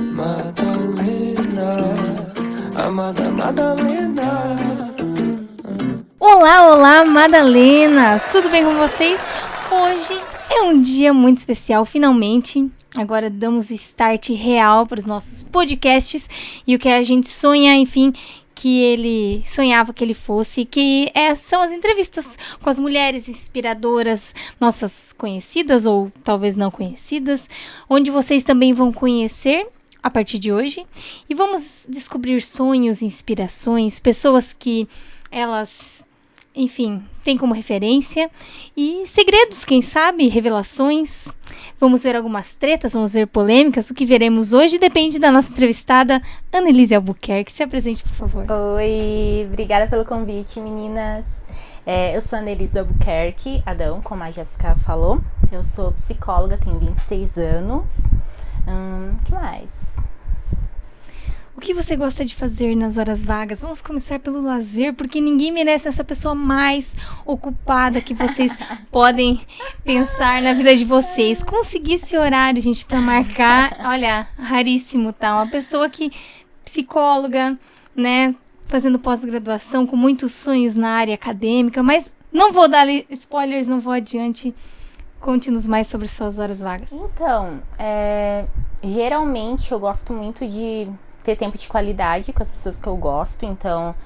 Madalena, amada Madalena. Olá, olá, Madalena! Tudo bem com vocês? Hoje é um dia muito especial, finalmente. Agora damos o start real para os nossos podcasts e o que a gente sonha, enfim, que ele sonhava que ele fosse, que são as entrevistas com as mulheres inspiradoras, nossas conhecidas ou talvez não conhecidas, onde vocês também vão conhecer a partir de hoje e vamos descobrir sonhos, inspirações, pessoas que elas, enfim, têm como referência e segredos, quem sabe, revelações. Vamos ver algumas tretas, vamos ver polêmicas. O que veremos hoje depende da nossa entrevistada, Annelise Albuquerque. Se apresente, por favor. Oi, obrigada pelo convite, meninas. Eu sou a Annelise Albuquerque Adão, como a Jéssica falou. Eu sou psicóloga, tenho 26 anos. Que mais? O que você gosta de fazer nas horas vagas? Vamos começar pelo lazer, porque ninguém merece essa pessoa mais ocupada que vocês podem pensar na vida de vocês. Conseguir esse horário, gente, pra marcar, olha, raríssimo, tá? Uma pessoa que, psicóloga, né, fazendo pós-graduação, com muitos sonhos na área acadêmica, mas não vou dar spoilers, não vou adiante. Conte-nos mais sobre suas horas vagas. Então, geralmente eu gosto muito de ter tempo de qualidade com as pessoas que eu gosto. Então,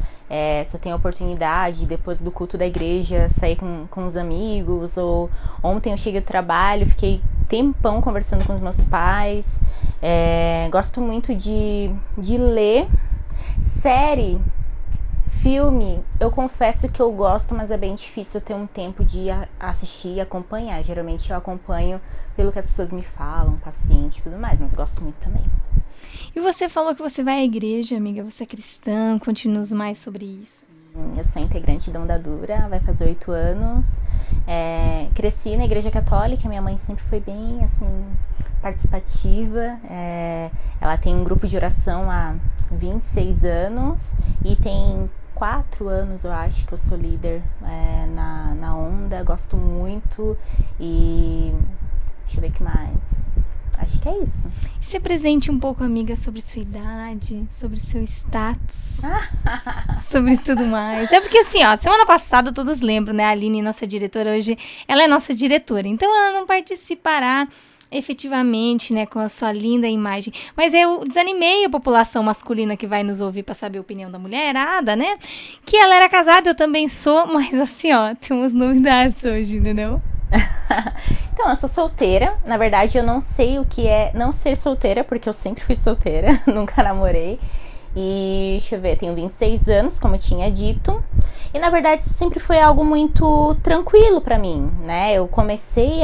se eu tenho a oportunidade, depois do culto da igreja, sair com os amigos. Ou ontem eu cheguei do trabalho, fiquei tempão conversando com os meus pais. Gosto muito de ler. Série, filme, eu confesso que eu gosto, mas é bem difícil eu ter um tempo de assistir e acompanhar. Geralmente eu acompanho pelo que as pessoas me falam, paciente e tudo mais, mas gosto muito também. E você falou que você vai à igreja, amiga, você é cristã, conte-nos mais sobre isso. Eu sou integrante da Onda Dura, vai fazer 8 anos. Cresci na igreja católica, minha mãe sempre foi bem, assim, participativa. Ela tem um grupo de oração há 26 anos e tem 4 anos, eu acho, que eu sou líder na Onda, gosto muito e deixa eu ver o que mais. Acho que é isso. Se apresente um pouco, amiga, sobre sua idade, sobre seu status, sobre tudo mais. É porque assim, ó, semana passada todos lembram, né? A Aline, nossa diretora, hoje ela é nossa diretora, então ela não participará efetivamente, né, com a sua linda imagem. Mas eu desanimei a população masculina que vai nos ouvir para saber a opinião da mulherada, né? Que ela era casada, eu também sou, mas assim, ó, tem umas novidades hoje, entendeu? Então, eu sou solteira. Na verdade, eu não sei o que é não ser solteira, porque eu sempre fui solteira, nunca namorei. E, deixa eu ver, tenho 26 anos, como eu tinha dito. E, na verdade, sempre foi algo muito tranquilo pra mim, né? Eu comecei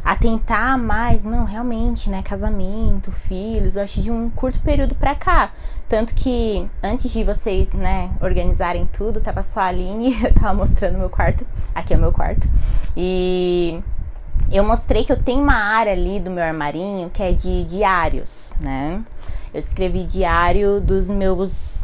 a tentar mais, não, realmente, né, casamento, filhos, eu acho de um curto período pra cá. Tanto que, antes de vocês, né, organizarem tudo, tava só a Aline, eu tava mostrando meu quarto, aqui é o meu quarto, e eu mostrei que eu tenho uma área ali do meu armarinho que é de diários, né? Eu escrevi diário dos meus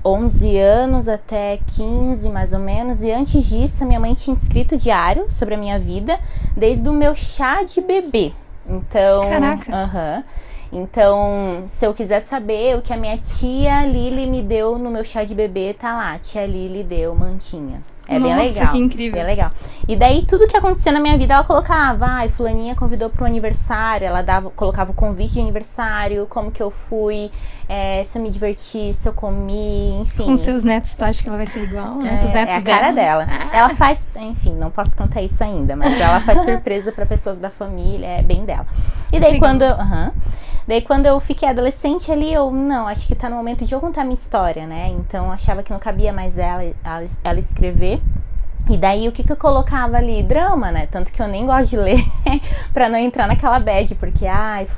11 anos até 15, mais ou menos. E antes disso, minha mãe tinha escrito diário sobre a minha vida desde o meu chá de bebê. Então, caraca. Então, se eu quiser saber o que a minha tia Lili me deu no meu chá de bebê, tá lá. Tia Lili deu mantinha. Nossa, bem legal. Que incrível. Bem legal. E daí, tudo que acontecia na minha vida, ela colocava. Fulaninha convidou pro aniversário. Ela colocava o convite de aniversário, como que eu fui, se eu me diverti, se eu comi, enfim. Com seus netos, tu acha que ela vai ser igual? Né? É a cara dela. Ela faz, enfim, não posso contar isso ainda, mas ela faz surpresa pra pessoas da família, é bem dela. E daí, quando eu fiquei adolescente ali, acho que tá no momento de eu contar minha história, né? Então, achava que não cabia mais ela escrever. E daí, o que eu colocava ali? Drama, né? Tanto que eu nem gosto de ler pra não entrar naquela bad. Porque,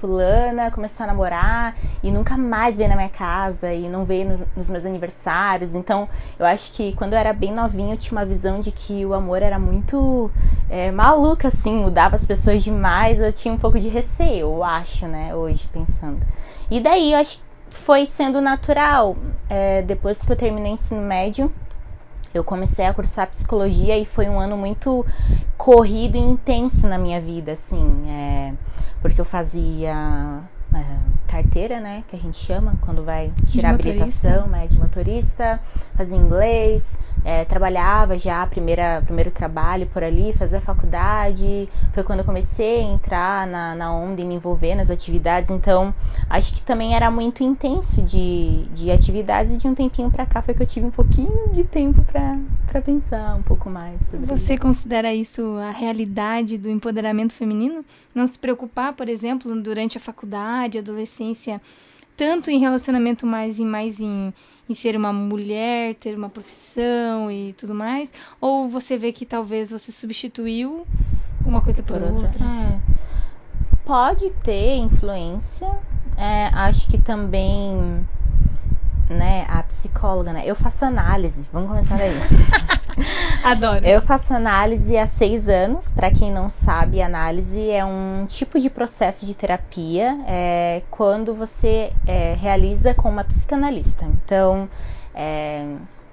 fulana começou a namorar e nunca mais veio na minha casa e não veio nos meus aniversários. Então, eu acho que quando eu era bem novinha, eu tinha uma visão de que o amor era muito maluca, assim. Mudava as pessoas demais. Eu tinha um pouco de receio, eu acho, né? Hoje, pensando. E daí, eu acho que foi sendo natural. Depois que eu terminei o ensino médio, eu comecei a cursar psicologia e foi um ano muito corrido e intenso na minha vida, assim, porque eu fazia carteira, né, que a gente chama, quando vai tirar a motorista. habilitação, né, de motorista, fazia inglês, trabalhava já, primeiro trabalho por ali, fazia faculdade, foi quando eu comecei a entrar na onda e me envolver nas atividades, então acho que também era muito intenso de atividades, e de um tempinho pra cá foi que eu tive um pouquinho de tempo pra pensar um pouco mais sobre Você isso. considera isso a realidade do empoderamento feminino? Não se preocupar, por exemplo, durante a faculdade, adolescência, tanto em relacionamento mais em ser uma mulher, ter uma profissão e tudo mais? Ou você vê que talvez você substituiu uma coisa por outra? Pode ter influência, acho que também, né, a psicóloga, né, eu faço análise, vamos começar daí. Adoro. Eu faço análise há 6 anos. Para quem não sabe, análise é um tipo de processo de terapia quando você realiza com uma psicanalista. Então,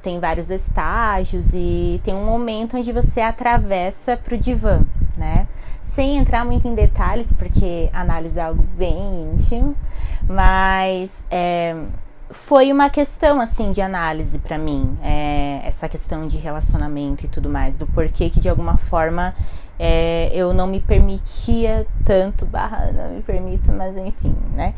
tem vários estágios e tem um momento onde você atravessa para o divã, né? Sem entrar muito em detalhes, porque análise é algo bem íntimo, mas foi uma questão, assim, de análise pra mim, essa questão de relacionamento e tudo mais, do porquê que de alguma forma eu não me permitia tanto, não me permito, mas enfim, né?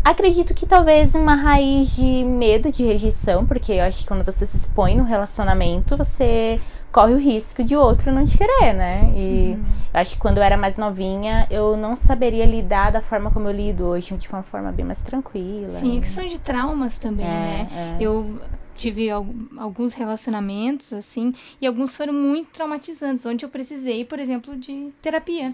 Acredito que talvez uma raiz de medo de rejeição, porque eu acho que quando você se expõe no relacionamento, você corre o risco de outro não te querer, né? E eu acho que quando eu era mais novinha, eu não saberia lidar da forma como eu lido hoje, de uma forma bem mais tranquila. Sim, questão de traumas também, né? Eu tive alguns relacionamentos, assim, e alguns foram muito traumatizantes, onde eu precisei, por exemplo, de terapia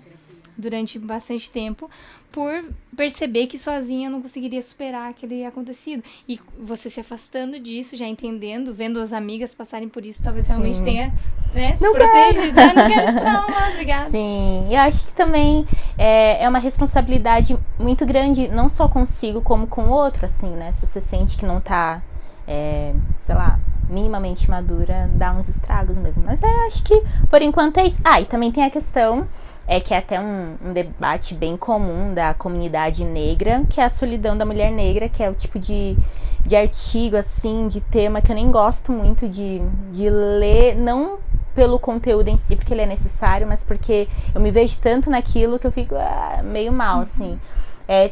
durante bastante tempo, por perceber que sozinha eu não conseguiria superar aquele acontecido. E você se afastando disso, já entendendo, vendo as amigas passarem por isso, talvez realmente tenha, né, se protegido. Não quero esse trauma, obrigada. Sim, e acho que também é uma responsabilidade muito grande, não só consigo, como com o outro, assim, né? Se você sente que não tá, sei lá, minimamente madura, dá uns estragos mesmo. Mas acho que, por enquanto, é isso. E também tem a questão que é até um debate bem comum da comunidade negra, que é a solidão da mulher negra, que é o tipo de artigo, assim, de tema que eu nem gosto muito de ler, não pelo conteúdo em si, porque ele é necessário, mas porque eu me vejo tanto naquilo que eu fico meio mal, assim.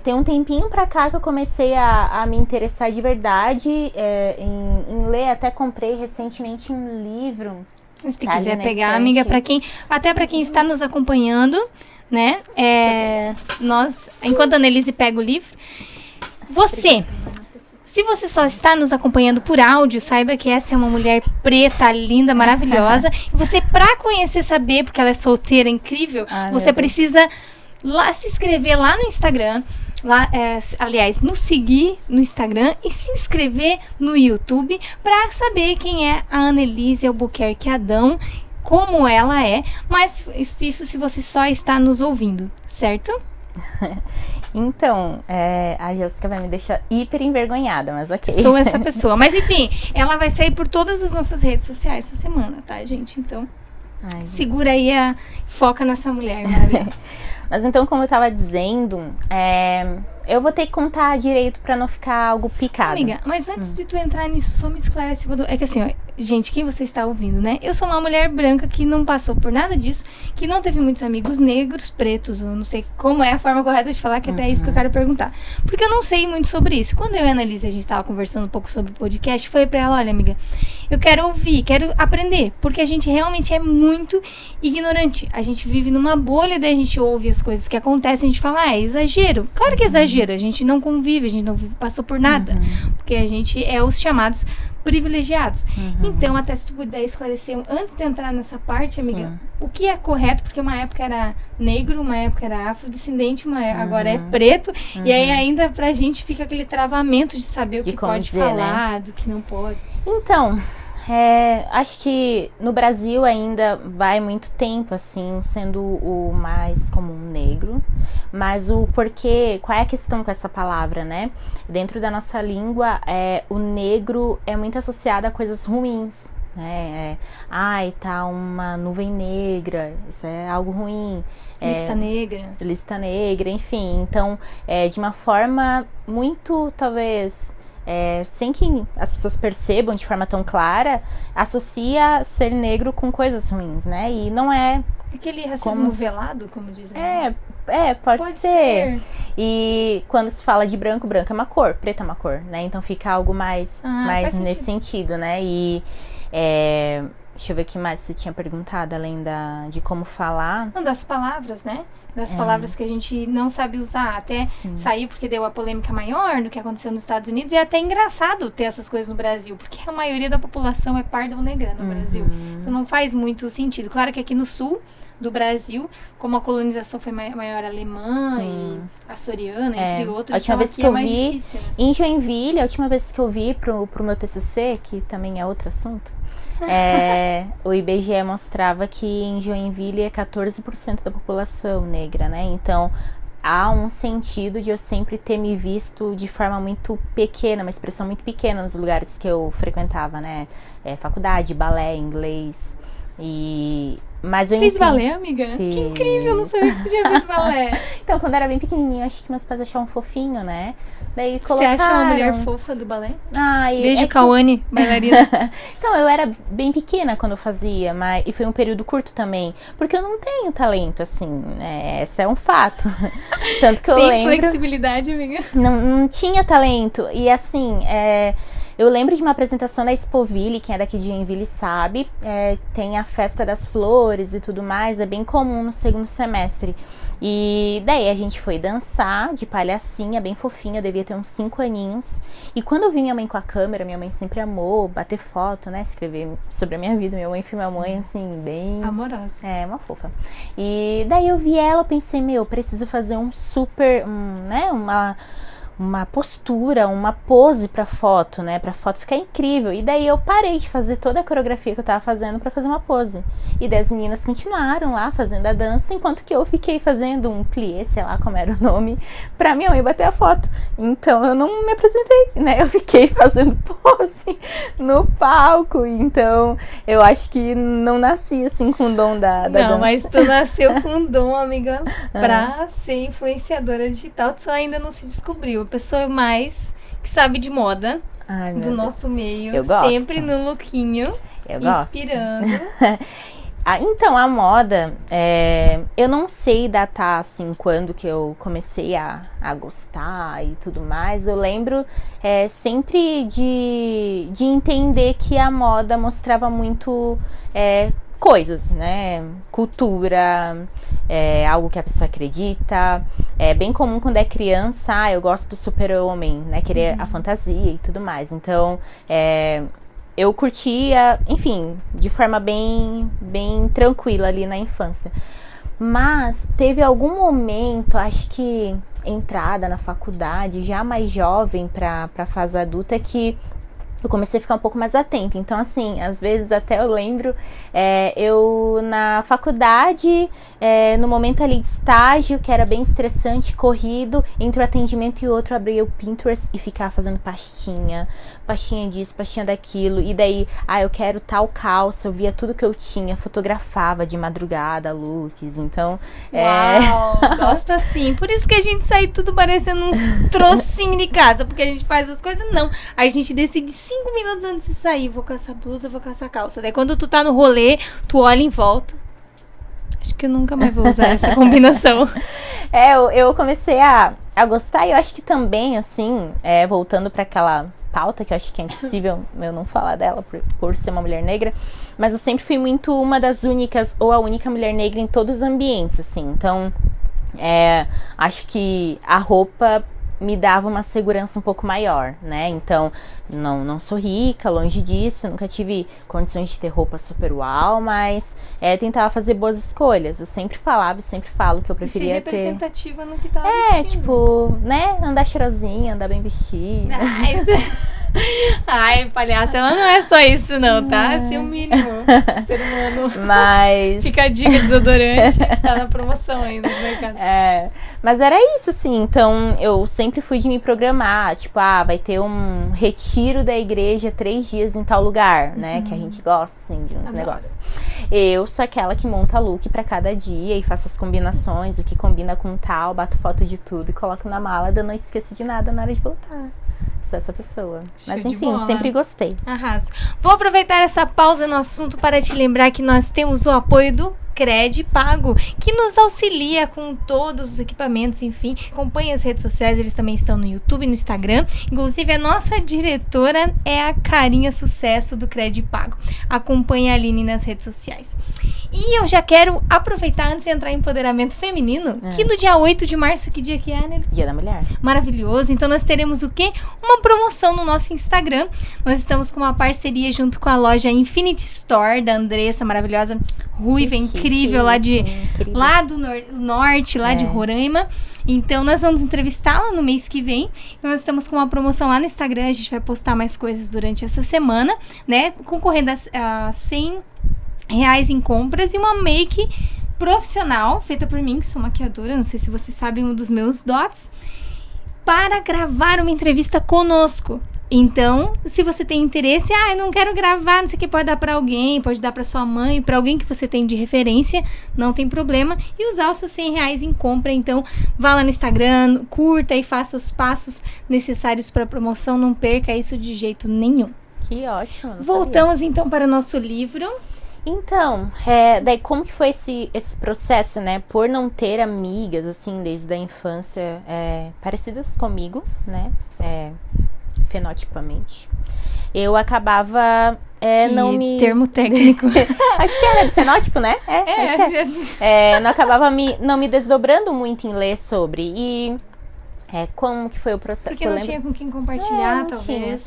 Tem um tempinho pra cá que eu comecei a me interessar de verdade em ler, até comprei recentemente um livro. Se quiser pegar, amiga, até para quem está nos acompanhando, né? Nós, enquanto a Annelise pega o livro, se você só está nos acompanhando por áudio, saiba que essa é uma mulher preta, linda, maravilhosa. E você, para conhecer, saber, porque ela é solteira, incrível, você precisa se inscrever lá no Instagram. Aliás, nos seguir no Instagram e se inscrever no YouTube para saber quem é a Annelise Albuquerque Adão, como ela é, mas isso se você só está nos ouvindo, certo? Então, a Jéssica vai me deixar hiper envergonhada, mas ok. Sou essa pessoa, mas enfim, ela vai sair por todas as nossas redes sociais essa semana, tá, gente? Então, segura aí, foca nessa mulher maravilhosa. Mas então, como eu tava dizendo, eu vou ter que contar direito pra não ficar algo picado. Amiga, mas antes de tu entrar nisso, só me esclarece. É que assim, gente, quem você está ouvindo, né? Eu sou uma mulher branca que não passou por nada disso, que não teve muitos amigos negros, pretos, eu não sei como é a forma correta de falar, que até é isso que eu quero perguntar. Porque eu não sei muito sobre isso. Quando eu e a Annelise, a gente tava conversando um pouco sobre o podcast, eu falei pra ela, olha, amiga, eu quero ouvir, quero aprender, porque a gente realmente é muito ignorante. A gente vive numa bolha, daí a gente ouve as coisas que acontecem, a gente fala, é exagero. Claro que é exagero, a gente não convive, a gente não passou por nada, porque a gente é os chamados privilegiados. Então, até se tu puder esclarecer, antes de entrar nessa parte, amiga, o que é correto, porque uma época era negro, uma época era afrodescendente, agora é preto, e aí ainda pra gente fica aquele travamento de saber o que pode falar, do que não pode. Então, acho que no Brasil ainda vai muito tempo, assim, sendo o mais comum negro, mas o porquê, qual é a questão com essa palavra, né? Dentro da nossa língua, o negro é muito associado a coisas ruins, né? Ai, tá uma nuvem negra, isso é algo ruim. Lista negra. Lista negra, enfim. Então, de uma forma muito, talvez, sem que as pessoas percebam de forma tão clara, associa ser negro com coisas ruins, né? E não é... Aquele racismo velado, como dizem. Pode ser. E quando se fala de branco, branco é uma cor, preto é uma cor, né? Então fica algo mais nesse sentido, né? E deixa eu ver o que mais você tinha perguntado, além de como falar. Não, das palavras, né? Das palavras que a gente não sabe usar. Até saiu porque deu a polêmica maior do que aconteceu nos Estados Unidos. E é até engraçado ter essas coisas no Brasil, porque a maioria da população é parda ou negra no Brasil. Então não faz muito sentido. Claro que aqui no sul do Brasil, como a colonização foi maior alemã e açoriana, entre outros, a última vez que é eu mais vi difícil, né? em Joinville, a última vez que eu vi pro meu TCC, que também é outro assunto, o IBGE mostrava que em Joinville é 14% da população negra, né? Então há um sentido de eu sempre ter me visto de forma muito pequena, uma expressão muito pequena nos lugares que eu frequentava, né? Faculdade, balé, inglês. Mas eu Fez balé, amiga? Que incrível, não sabia que tinha feito balé. Então, quando eu era bem pequenininha, acho que meus pais achavam fofinho, né? Daí colocaram... Você acha uma mulher fofa do balé? Beijo, Cauane, bailarina. Então, eu era bem pequena quando eu fazia, e foi um período curto também, porque eu não tenho talento, assim, esse é um fato. Tanto que eu lembro... Sem flexibilidade, amiga. Não tinha talento, e assim, eu lembro de uma apresentação da Expoville, quem é daqui de Joinville sabe, tem a Festa das Flores e tudo mais, é bem comum no segundo semestre. E daí a gente foi dançar de palhacinha, bem fofinha, eu devia ter uns 5 aninhos. E quando eu vi minha mãe com a câmera, minha mãe sempre amou bater foto, né, escrever sobre a minha vida. Minha mãe foi minha mãe, assim, bem... amorosa. Uma fofa. E daí eu vi ela, eu pensei, preciso fazer uma postura, uma pose pra foto, né? Pra foto ficar incrível. E daí eu parei de fazer toda a coreografia que eu tava fazendo pra fazer uma pose. E daí as meninas continuaram lá fazendo a dança, enquanto que eu fiquei fazendo um plié, sei lá como era o nome, pra minha mãe bater a foto. Então eu não me apresentei, né? Eu fiquei fazendo pose no palco. Então eu acho que não nasci assim com o dom da dança. Não, mas tu nasceu com um dom, amiga, pra ser influenciadora digital. Tu só ainda não se descobriu. A pessoa mais que sabe de moda do nosso meio. Eu gosto. Sempre no lookinho. Eu inspirando. Então, a moda, eu não sei datar, assim, quando que eu comecei a gostar e tudo mais. Eu lembro sempre de entender que a moda mostrava muito coisas, né? Cultura, algo que a pessoa acredita. É bem comum quando é criança, eu gosto do super-homem, né? Querer a fantasia e tudo mais. Então, eu curtia, enfim, de forma bem tranquila ali na infância. Mas teve algum momento, acho que entrada na faculdade, já mais jovem pra fase adulta, que eu comecei a ficar um pouco mais atenta. Então, assim, às vezes até eu lembro, eu na faculdade, no momento ali de estágio, que era bem estressante, corrido, entre um atendimento e outro, eu abria o Pinterest e ficava fazendo pastinha disso, pastinha daquilo, e daí, eu quero tal calça, eu via tudo que eu tinha, fotografava de madrugada, looks, então... Uau, gosto assim, por isso que a gente sai tudo parecendo um trocinho de casa, porque a gente faz as coisas, não, a gente decide 5 minutos antes de sair, vou com essa blusa, vou com essa calça, daí quando tu tá no rolê, tu olha em volta, acho que eu nunca mais vou usar essa combinação. Eu comecei a gostar, e eu acho que também, assim, voltando pra aquela pauta, que eu acho que é impossível eu não falar dela por ser uma mulher negra, mas eu sempre fui muito uma das únicas, ou a única mulher negra em todos os ambientes, assim, então acho que a roupa me dava uma segurança um pouco maior, né? Então, não sou rica, longe disso, nunca tive condições de ter roupa super uau, mas tentava fazer boas escolhas. Eu sempre falava e sempre falo que eu preferia ter... representativa no que tava vestindo. Tipo, né? Andar cheirosinha, andar bem vestida. Ai, palhaça, ela não é só isso não, tá? Assim, o mínimo. Ser humano. Mas... Fica a dica, desodorante. Tá na promoção ainda no mercado. Mas era isso, assim. Então, eu sempre fui de me programar. Tipo, vai ter um retiro da igreja 3 dias em tal lugar, né? Que a gente gosta, assim, de uns negócios. Eu sou aquela que monta look pra cada dia e faço as combinações, o que combina com tal, bato foto de tudo e coloco na mala, eu não esqueço de nada na hora de voltar. Sou essa pessoa. Mas enfim, sempre gostei. Arrasa. Vou aproveitar essa pausa no assunto para te lembrar que nós temos o apoio do Cred Pago, que nos auxilia com todos os equipamentos, enfim. Acompanhe as redes sociais, eles também estão no YouTube e no Instagram. Inclusive, a nossa diretora é a Carinha Sucesso do Cred Pago. Acompanhe a Aline nas redes sociais. E eu já quero aproveitar, antes de entrar em empoderamento feminino, que no dia 8 de março, que dia que é, né? Dia da Mulher. Maravilhoso. Então nós teremos o quê? Uma promoção no nosso Instagram. Nós estamos com uma parceria junto com a loja Infinity Store, da Andressa, maravilhosa, ruiva, incrível, lá do norte, lá de Roraima. Então nós vamos entrevistá-la no mês que vem. Nós estamos com uma promoção lá no Instagram, a gente vai postar mais coisas durante essa semana, né? Concorrendo a R$100 em compras e uma make profissional, feita por mim, que sou maquiadora, não sei se vocês sabem, um dos meus dots, para gravar uma entrevista conosco. Então, se você tem interesse, eu não quero gravar, não sei o que, pode dar para alguém, pode dar para sua mãe, para alguém que você tem de referência, não tem problema, e usar os seus R$100 em compra. Então, vá lá no Instagram, curta e faça os passos necessários para a promoção, não perca isso de jeito nenhum. Que ótimo. Voltamos então para o nosso livro. Então, daí como que foi esse processo, né? Por não ter amigas, assim, desde a infância, parecidas comigo, né? Fenotipamente. Eu acabava não me... termo técnico. Acho que é do fenótipo, né? Não acabava não me desdobrando muito em ler sobre. E como que foi o processo? Porque não tinha com quem compartilhar, talvez. Tinha.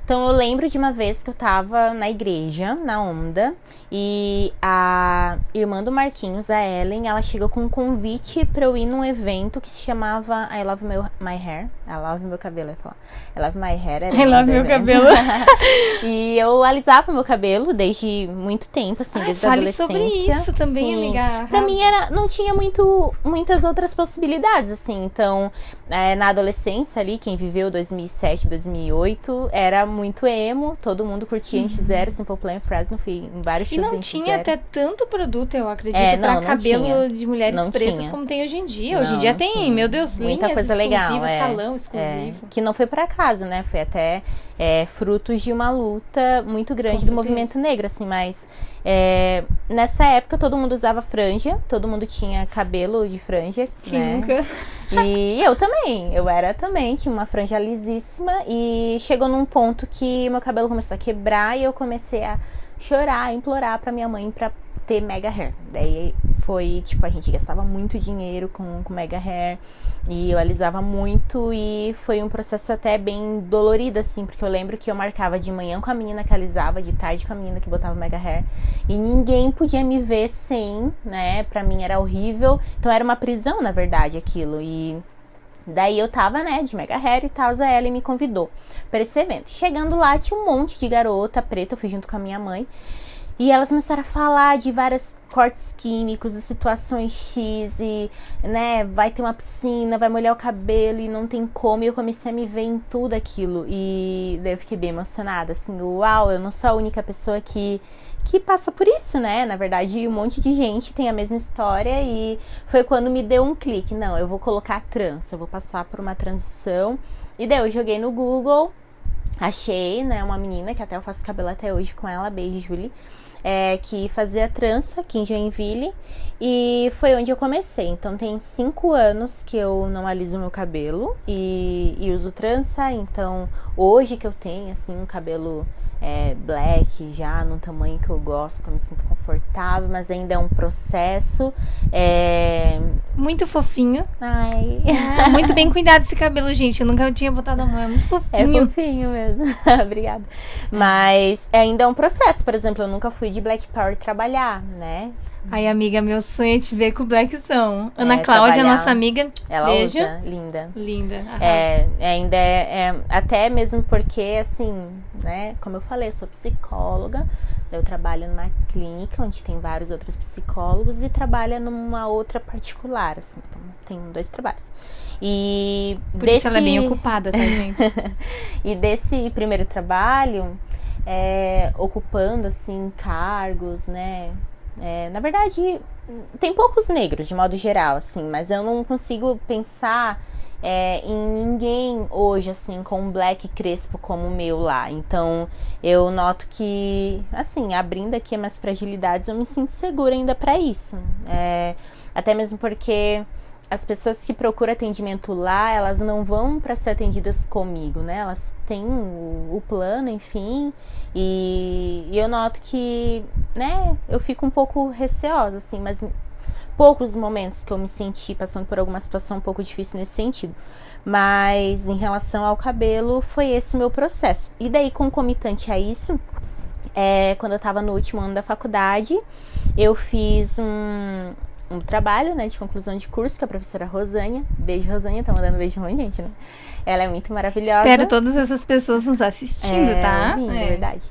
Então, eu lembro de uma vez que eu tava na igreja, na Onda, e a irmã do Marquinhos, a Ellen, ela chegou com um convite pra eu ir num evento que se chamava I Love My Hair. I Love Meu Cabelo, eu ia falar. I Love My Hair. Era I Love Meu Cabelo. E eu alisava meu cabelo desde muito tempo, assim, desde a adolescência. Fale sobre isso também, amiga. Arrasa. Pra mim, não tinha muitas outras possibilidades, assim. Então, na adolescência ali, quem viveu 2007, 2008, era muito emo, todo mundo curtia NX0, Simple Plan, Fresno, fui em vários shows do NX0. E não tinha até tanto produto, eu acredito, pra cabelo tinha. De mulheres pretas como tem hoje em dia. Hoje em dia tem, tinha. Meu Deus, muita coisa legal, salão exclusivo. Que não foi por acaso, né? Foi até frutos de uma luta muito grande do movimento negro, assim, mas nessa época todo mundo usava franja, todo mundo tinha cabelo de franja, né? Nunca. E eu também, tinha uma franja lisíssima e chegou num ponto que meu cabelo começou a quebrar e eu comecei a chorar, implorar pra minha mãe pra ter mega hair. Daí foi, tipo, a gente gastava muito dinheiro com mega hair e eu alisava muito e foi um processo até bem dolorido, assim, porque eu lembro que eu marcava de manhã com a menina que alisava, de tarde com a menina que botava mega hair e ninguém podia me ver sem, né, pra mim era horrível, então era uma prisão, na verdade, aquilo. E daí eu tava, né, de mega hair e tal, a Ellie me convidou pra esse evento. Chegando lá, tinha um monte de garota preta, eu fui junto com a minha mãe. E elas começaram a falar de vários cortes químicos e situações X e, né, vai ter uma piscina, vai molhar o cabelo e não tem como. E eu comecei a me ver em tudo aquilo. E daí eu fiquei bem emocionada, assim, uau, eu não sou a única pessoa que passa por isso, né? Na verdade, um monte de gente tem a mesma história e foi quando me deu um clique. Não, eu vou colocar trança, eu vou passar por uma transição. E daí eu joguei no Google, achei, né, uma menina que até eu faço cabelo até hoje com ela, beijo, Julie. Que fazia trança aqui em Joinville e foi onde eu comecei. Então tem 5 anos que eu não aliso meu cabelo e uso trança. Então hoje que eu tenho assim um cabelo black já num tamanho que eu gosto, que eu me sinto confortável, mas ainda é um processo muito fofinho. Ai. Muito bem cuidado esse cabelo, gente. Eu nunca tinha botado a mão, é muito fofinho. É fofinho mesmo. Obrigada. Mas ainda é um processo. Por exemplo, eu nunca fui de Black Power trabalhar, né? Ai, amiga, meu sonho é te ver com o Blackzão. Ana Cláudia, trabalhar. nossa amiga, Ela beijo. usa, linda. Linda. arrasa. Ainda até mesmo porque, assim, né, como eu falei, eu sou psicóloga, eu trabalho numa clínica onde tem vários outros psicólogos e trabalho numa outra particular, assim, então tem 2 trabalhos. E Por isso ela é bem ocupada, tá, gente? E desse primeiro trabalho, ocupando, assim, cargos, né, na verdade, tem poucos negros, de modo geral, assim, mas eu não consigo pensar em ninguém hoje, assim, com um black crespo como o meu lá. Então, eu noto que, assim, abrindo aqui minhas fragilidades, eu me sinto segura ainda pra isso. Até mesmo porque as pessoas que procuram atendimento lá, elas não vão para ser atendidas comigo, né? Elas têm o plano, enfim, e eu noto que, né, eu fico um pouco receosa, assim, mas poucos momentos que eu me senti passando por alguma situação um pouco difícil nesse sentido. Mas em relação ao cabelo, foi esse o meu processo. E daí, concomitante a isso, quando eu tava no último ano da faculdade, eu fiz um trabalho, né, de conclusão de curso com a professora Rosânia. Beijo, Rosânia, tá mandando beijo ruim, gente, né? Ela é muito maravilhosa. Espero todas essas pessoas nos assistindo, tá? Lindo, verdade.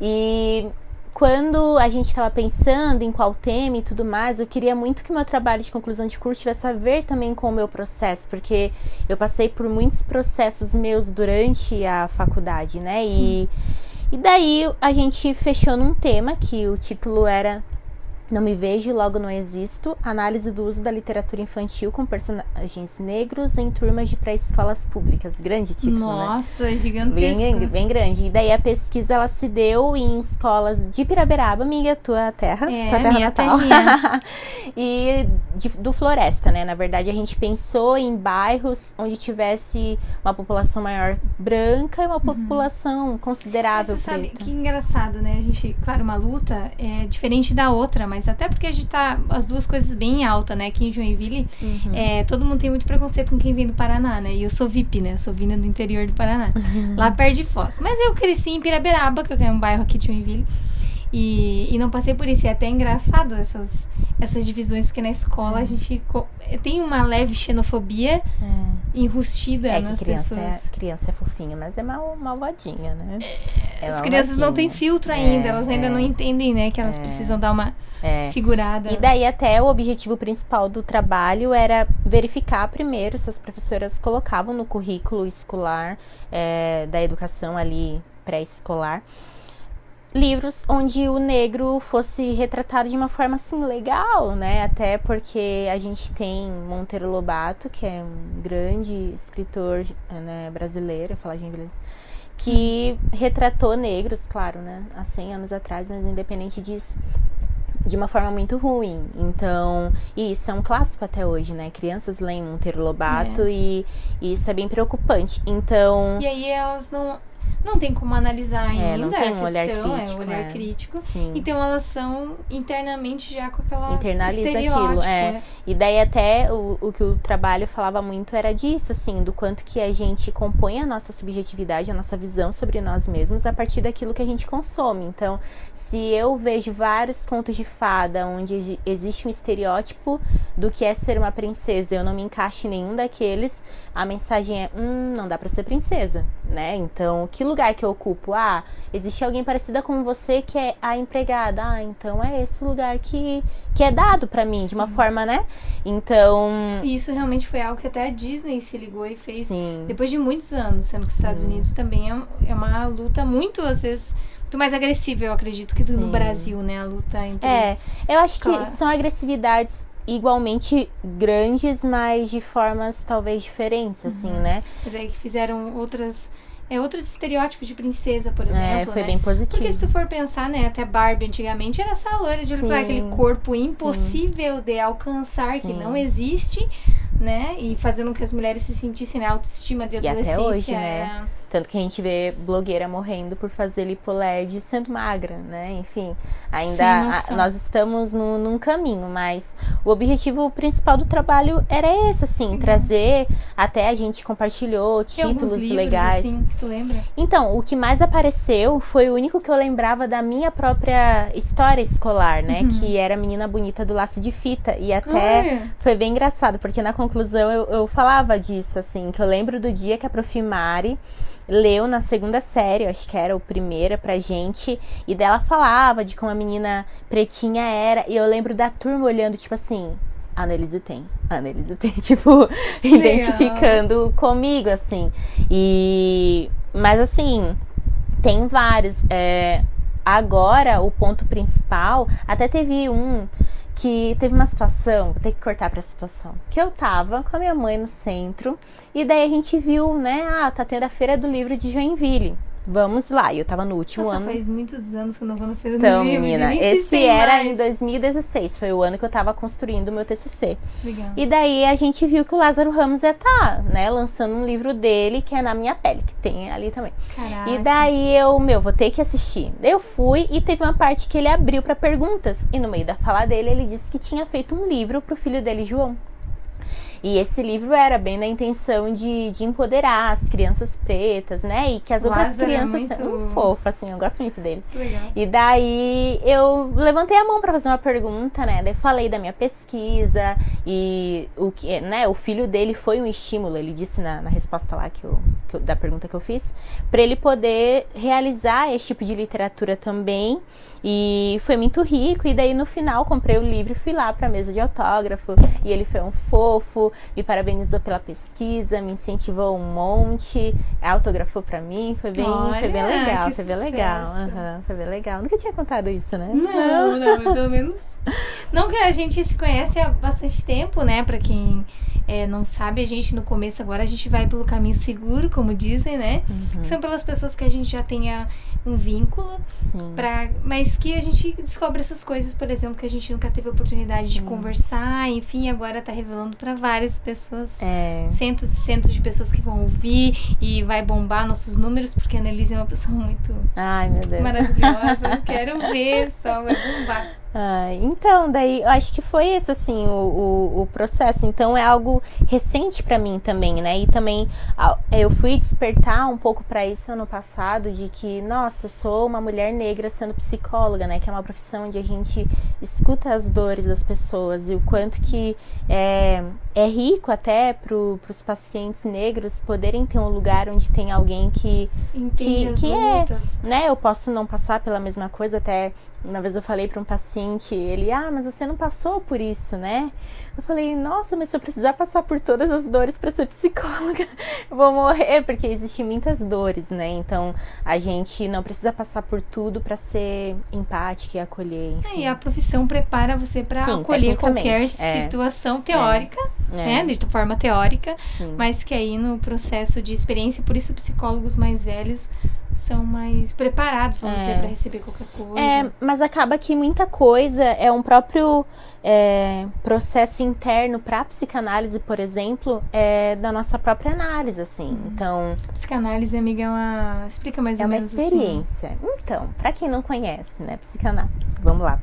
E quando a gente tava pensando em qual tema e tudo mais, eu queria muito que o meu trabalho de conclusão de curso tivesse a ver também com o meu processo, porque eu passei por muitos processos meus durante a faculdade, né? E daí a gente fechou num tema que o título era Não Me Vejo, Logo Não Existo, análise do uso da literatura infantil com personagens negros em turmas de pré-escolas públicas. Grande título, Nossa, né? gigantesco. Bem grande. E daí a pesquisa, ela se deu em escolas de Piraberaba, amiga, tua terra, tua terra minha natal. terrinha. E do Floresta, né? Na verdade, a gente pensou em bairros onde tivesse uma população maior branca e uma população considerável Você sabe preta. que engraçado, né? A gente, claro, uma luta é diferente da outra, mas até porque a gente tá as duas coisas bem em alta, né? Aqui em Joinville, todo mundo tem muito preconceito com quem vem do Paraná, né? E eu sou VIP, né? Sou vinda do interior do Paraná, lá perto de Foz. Mas eu cresci em Piraberaba, que é um bairro aqui de Joinville, e não passei por isso. E é até engraçado essas divisões, porque na escola a gente tem uma leve xenofobia enrustida nas que pessoas. criança é fofinha, mas é malvadinha, né? As crianças não têm filtro ainda, elas ainda não entendem, né, que elas precisam dar uma segurada. E daí até o objetivo principal do trabalho era verificar primeiro se as professoras colocavam no currículo escolar da educação ali pré-escolar livros onde o negro fosse retratado de uma forma assim legal, né? Até porque a gente tem Monteiro Lobato, que é um grande escritor, né, brasileiro, falar de inglês, que retratou negros, claro, né, há 100 anos atrás, mas independente disso, de uma forma muito ruim. Então, e isso é um clássico até hoje, né? Crianças leem Monteiro Lobato e isso é bem preocupante. Então, e aí elas não tem como analisar ainda não tem um a olhar questão, crítico, o olhar crítico. Sim. Então elas são internamente já com aquela internaliza estereótipo, aquilo, E daí até o que o trabalho falava muito era disso, assim, do quanto que a gente compõe a nossa subjetividade, a nossa visão sobre nós mesmos a partir daquilo que a gente consome. Então, se eu vejo vários contos de fada onde existe um estereótipo do que é ser uma princesa, eu não me encaixo em nenhum daqueles, a mensagem é, não dá pra ser princesa, né? Então, que lugar que eu ocupo? Existe alguém parecida com você que é a empregada. Então é esse lugar que é dado pra mim, de uma forma, né? Então... E isso realmente foi algo que até a Disney se ligou e fez Sim. depois de muitos anos, sendo que os Estados Unidos também é uma luta muito, às vezes, muito mais agressiva, eu acredito, que no Brasil, né? A luta entre... eu acho que são agressividades igualmente grandes, mas de formas talvez diferentes, assim, né? Mas aí que fizeram outros estereótipos de princesa, por exemplo, foi né? bem positivo. Porque se tu for pensar, né, até Barbie antigamente era só a loira de olho claro, aquele corpo impossível de alcançar, que não existe, né? E fazendo com que as mulheres se sentissem, né, autoestima de adolescência. E até hoje, né? Tanto que a gente vê blogueira morrendo por fazer lipoled sendo magra, né? Enfim, ainda nós estamos num caminho, mas o objetivo principal do trabalho era esse, assim, trazer, até a gente compartilhou títulos livros, legais. Assim, que tu lembra? Então, o que mais apareceu foi o único que eu lembrava da minha própria história escolar, né? Que era a menina bonita do laço de fita. E até foi bem engraçado, porque na conclusão eu falava disso, assim, que eu lembro do dia que a Prof. Mari leu na segunda série, acho que era o primeira pra gente, e dela falava de como a menina pretinha era, e eu lembro da turma olhando, tipo assim, a Annelise tem, tipo, identificando comigo, assim, mas assim, tem vários, agora o ponto principal, até teve que teve uma situação, vou ter que cortar pra situação, que eu tava com a minha mãe no centro, e daí a gente viu, né, tá tendo a Feira do Livro de Joinville, vamos lá, e eu tava no último ano. Faz muitos anos que eu não vou na Feira do Então, Livro. menina, esse era em 2016, foi o ano que eu tava construindo o meu TCC. Legal. E daí a gente viu que o Lázaro Ramos ia estar, né, lançando um livro dele, que é Na Minha Pele, que tem ali também. Caraca. E daí vou ter que assistir. Daí eu fui e teve uma parte que ele abriu pra perguntas. E no meio da fala dele, ele disse que tinha feito um livro pro filho dele, João. E esse livro era bem na intenção de empoderar as crianças pretas, né? E que as outras crianças... muito fofo, assim, eu gosto muito dele. Legal. E daí eu levantei a mão para fazer uma pergunta, né? Daí falei da minha pesquisa e o filho dele foi um estímulo, ele disse na resposta lá da pergunta que eu fiz, para ele poder realizar esse tipo de literatura também. E foi muito rico, e daí no final comprei o livro e fui lá pra mesa de autógrafo, e ele foi um fofo, me parabenizou pela pesquisa, me incentivou um monte, autografou pra mim, foi bem legal, foi bem legal. Foi bem legal. Nunca tinha contado isso, né? Não, pelo menos. Não, que a gente se conhece há bastante tempo, né? Pra quem não sabe, a gente no começo agora, a gente vai pelo caminho seguro, como dizem, né? São pelas pessoas que a gente já tenha um vínculo. Sim. Mas que a gente descobre essas coisas, por exemplo, que a gente nunca teve a oportunidade de conversar, enfim, agora tá revelando pra várias pessoas, centros e centros de pessoas que vão ouvir, e vai bombar nossos números, porque a Annelise é uma pessoa muito maravilhosa, eu quero ver, só vai bombar. Então, daí eu acho que foi esse, assim, o processo. Então é algo recente pra mim também, né? E também eu fui despertar um pouco pra isso ano passado, de que, nossa, eu sou uma mulher negra sendo psicóloga, né? Que é uma profissão onde a gente escuta as dores das pessoas, e o quanto que é rico até pros pacientes negros poderem ter um lugar onde tem alguém que né? Eu posso não passar pela mesma coisa. Até uma vez eu falei para um paciente, ele, mas você não passou por isso, né? Eu falei, nossa, mas se eu precisar passar por todas as dores para ser psicóloga, eu vou morrer, porque existem muitas dores, né? Então, a gente não precisa passar por tudo para ser empática e acolher, enfim. E a profissão prepara você para acolher qualquer situação teórica, né? De forma teórica, mas que aí no processo de experiência, por isso psicólogos mais velhos são mais preparados, vamos dizer, para receber qualquer coisa. Mas acaba que muita coisa é um próprio processo interno para a psicanálise, por exemplo, da nossa própria análise, assim. Então, psicanálise, amiga, explica mais ou menos. É uma experiência. Assim. Então, para quem não conhece, né, psicanálise, vamos lá.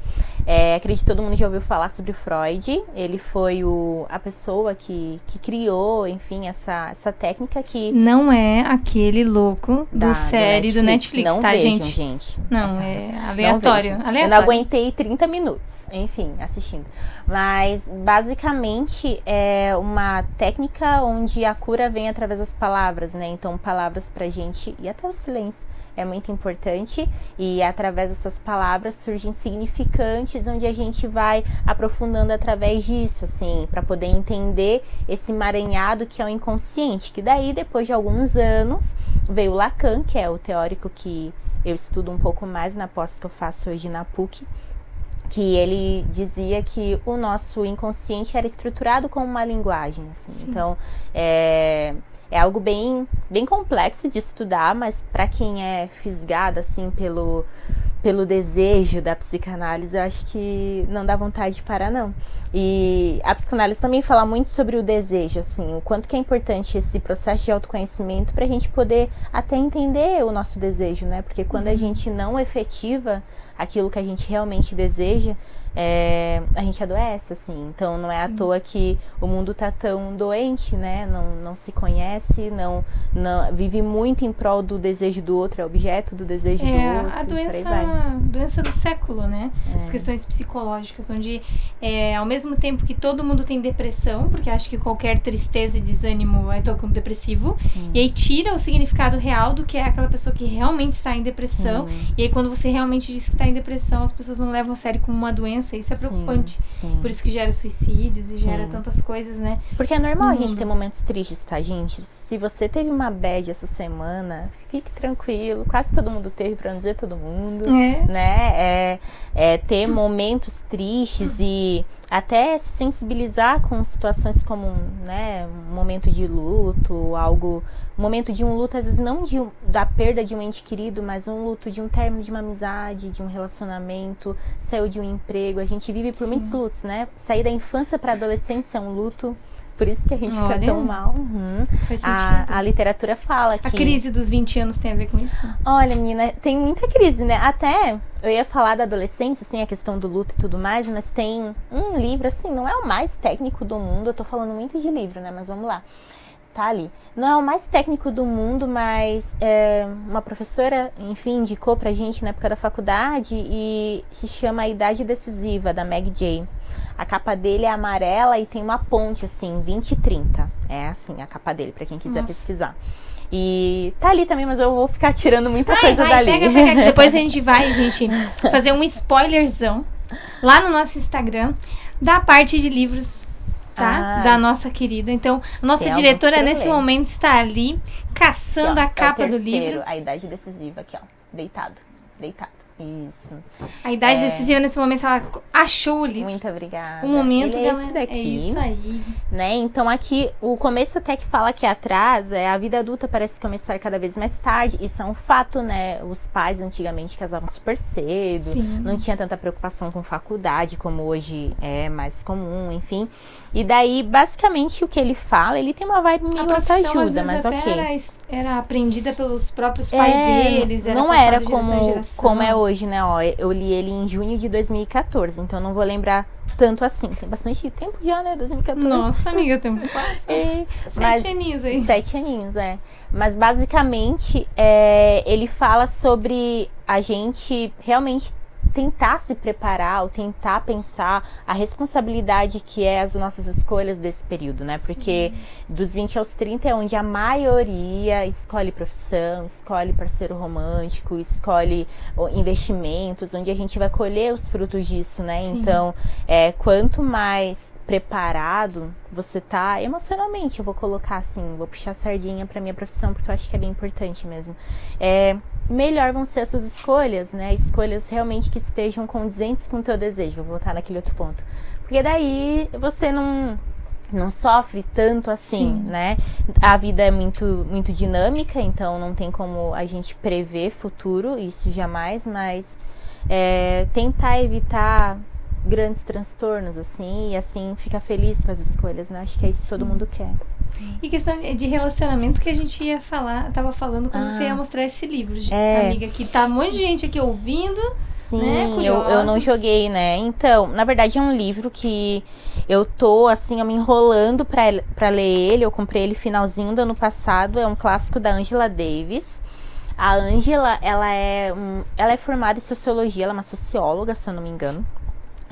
Acredito que todo mundo já ouviu falar sobre Freud. Ele foi a pessoa que criou, enfim, essa técnica que... Não é aquele louco da série do Netflix, não tá, vejam, gente? Não, é aleatório. Eu não aguentei 30 minutos, enfim, assistindo. Mas, basicamente, é uma técnica onde a cura vem através das palavras, né? Então, palavras pra gente, e até o silêncio, é muito importante. E através dessas palavras surgem significantes, onde a gente vai aprofundando através disso, assim, para poder entender esse emaranhado que é o inconsciente. Que daí, depois de alguns anos, veio Lacan, que é o teórico que eu estudo um pouco mais na pós que eu faço hoje na PUC, que ele dizia que o nosso inconsciente era estruturado como uma linguagem, assim. Então, é algo bem complexo de estudar, mas para quem é fisgado, assim, pelo pelo desejo da psicanálise, eu acho que não dá vontade de parar, não. E a psicanálise também fala muito sobre o desejo, assim, o quanto que é importante esse processo de autoconhecimento pra gente poder até entender o nosso desejo, né? Porque quando a gente não efetiva aquilo que a gente realmente deseja, a gente adoece, assim. Então não é à toa que o mundo tá tão doente, né? Não se conhece, não vive muito em prol do desejo do outro, é objeto do desejo do outro. A doença do século, né? As questões psicológicas, onde ao mesmo tempo que todo mundo tem depressão, porque acha que qualquer tristeza e desânimo é tocando depressivo, e aí tira o significado real do que é aquela pessoa que realmente está em depressão. E aí quando você realmente diz que está em depressão, as pessoas não levam a sério como uma doença. Isso é preocupante. Por isso que gera suicídios e gera tantas coisas, né? Porque é normal a gente ter momentos tristes, tá, gente? Se você teve uma bad essa semana, fique tranquilo. Quase todo mundo teve, pra não dizer todo mundo. Né? Ter momentos tristes e até se sensibilizar com situações como, né, um momento de luto, um momento de um luto, às vezes não da perda de um ente querido, mas um luto de um término de uma amizade, de um relacionamento, saiu de um emprego. A gente vive por muitos lutos, né? Sair da infância para a adolescência é um luto. Por isso que a gente fica tão mal. Faz sentido. A literatura fala que... A crise dos 20 anos tem a ver com isso? Olha, menina, tem muita crise, né? Até eu ia falar da adolescência, assim, a questão do luto e tudo mais, mas tem um livro, assim, não é o mais técnico do mundo. Eu tô falando muito de livro, né? Mas vamos lá. Tá ali. Não é o mais técnico do mundo, mas uma professora, enfim, indicou pra gente na época da faculdade e se chama A Idade Decisiva, da Meg Jay. A capa dele é amarela e tem uma ponte, assim, 20 e 30. É assim a capa dele, pra quem quiser pesquisar. E tá ali também, mas eu vou ficar tirando muita coisa dali. Pega. Depois a gente vai, fazer um spoilerzão lá no nosso Instagram da parte de livros, tá? Da nossa querida. Então, a nossa diretora nesse momento está ali caçando a capa do livro. A Idade Decisiva aqui, ó. Deitado. Isso. A Idade Decisiva, nesse momento, ela achou o livro. Muito obrigada. O momento dela esse daqui. É isso aí. Né? Então aqui, o começo até que fala aqui atrás, a vida adulta parece começar cada vez mais tarde. Isso é um fato, né? Os pais antigamente casavam super cedo. Não tinha tanta preocupação com faculdade, como hoje é mais comum, enfim. E daí, basicamente, o que ele fala, ele tem uma vibe meio autoajuda, mas ok. Era aprendida pelos próprios pais deles. Não era como é hoje, né? Ó, eu li ele em junho de 2014, então não vou lembrar tanto assim. Tem bastante tempo já, né? 2014. Nossa, amiga, tem quase 7 aninhos aí. 7 aninhos, Mas basicamente, ele fala sobre a gente realmente tentar se preparar, ou tentar pensar a responsabilidade que é as nossas escolhas desse período, né? Porque dos 20 aos 30 é onde a maioria escolhe profissão, escolhe parceiro romântico, escolhe investimentos, onde a gente vai colher os frutos disso, né? Então, quanto mais preparado você tá emocionalmente, eu vou colocar assim, vou puxar a sardinha pra minha profissão, porque eu acho que é bem importante mesmo. Melhor vão ser as suas escolhas, né? Escolhas realmente que estejam condizentes com o teu desejo. Vou voltar naquele outro ponto. Porque daí você não sofre tanto assim, né? A vida é muito dinâmica, então não tem como a gente prever futuro, isso jamais, mas tentar evitar grandes transtornos, assim, e assim ficar feliz com as escolhas, né? Acho que é isso que todo mundo quer. E questão de relacionamento que a gente tava falando quando você ia mostrar esse livro, amiga, que tá um monte de gente aqui ouvindo. Sim, né, eu não joguei, né? Então, na verdade é um livro que eu tô, assim, me enrolando pra ler ele. Eu comprei ele finalzinho do ano passado, é um clássico da Angela Davis. A Angela, ela é formada em sociologia, ela é uma socióloga, se eu não me engano.